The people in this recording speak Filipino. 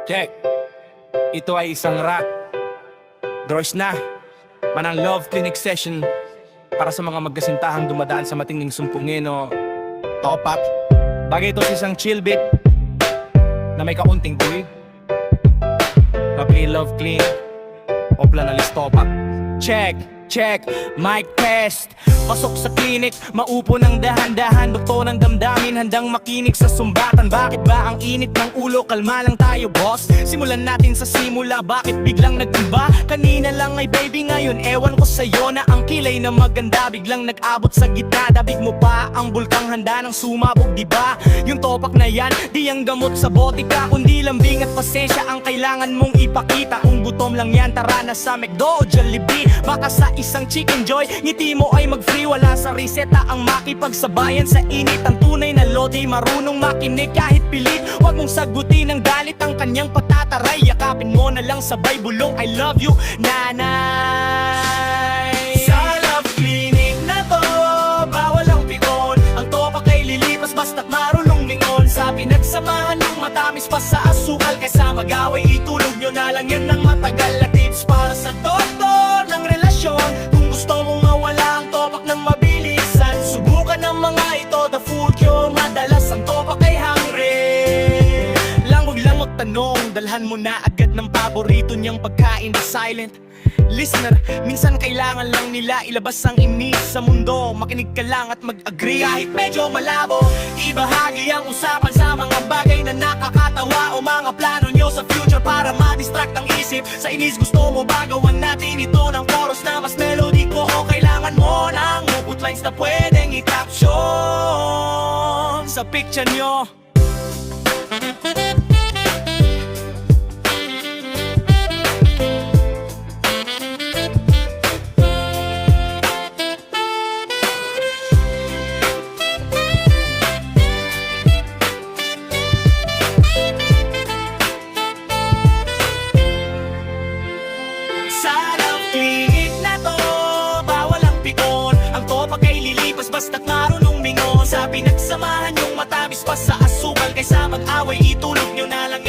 Check. Ito ay isang rap. Droys na. Manang love clinic session para sa mga magkasintahang dumadaan sa matinding sumpungin o top up. Bagay ito sa isang chill beat na may kaunting tuwid. Happy love clinic o planalis top up. Check. Check, mic test. Pasok sa klinik, maupo ng dahan-dahan. Doktor ng damdamin, handang makinig sa sumbatan. Bakit ba ang init ng ulo? Kalma lang tayo, boss. Simulan natin sa simula, bakit biglang nag-iba? Kanina lang ay baby, ngayon ewan ko sa'yo na ang kilay na maganda biglang nag-abot sa gitna. Dabig mo pa ang bulkang handa ng sumabog, diba? Yung topak na yan, di ang gamot sa botika, kundi lambing at pasensya ang kailangan mong ipakita. Kung gutom lang yan, tara na sa McDo o Jollibee. Baka sa isang chicken joy, ngiti mo ay mag-free. Wala sa reseta ang makipagsabayan sa init. Ang tunay na lodi, marunong makinig kahit pilit. Huwag mong sagutin ng galit ang kanyang patataray. Yakapin mo na lang sabay bulong I love you, nanay. Sa love clinic na to, bawal ang pikon. Ang topak ay lilipas basta't marunong lingon. Sa pinagsamahan yung matamis pa sa asukal. Kaysa mag-away, itulog nyo na lang yan ng matagal. At tips para sa doktor ng relasyon. Kung gusto mong mawala ang topak ng mabilisan, subukan ng mga ito, the food cure. Madalas ang topak ay hungry. Huwag lang magtanong, dalhan mo na agad ng paborito niyang pagkain. The silent listener, minsan kailangan lang nila ilabas ang inis sa mundo. Makinig ka lang at mag-agree. Kahit medyo malabo, ibahagi ang usapan sa mga bagay na nakakatawa o mga plano nyo sa future para ma-distract ang isip. Sa inis gusto mo ba gawan natin ito ng chorus na mas melodiko, o kailangan mo ng putlines na pwedeng i-caption sa picture nyo? Basta't marunong mingon. Sa pinagsamahan yung matamis pa sa asukal. Kaysa mag-away, itulog nyo na lang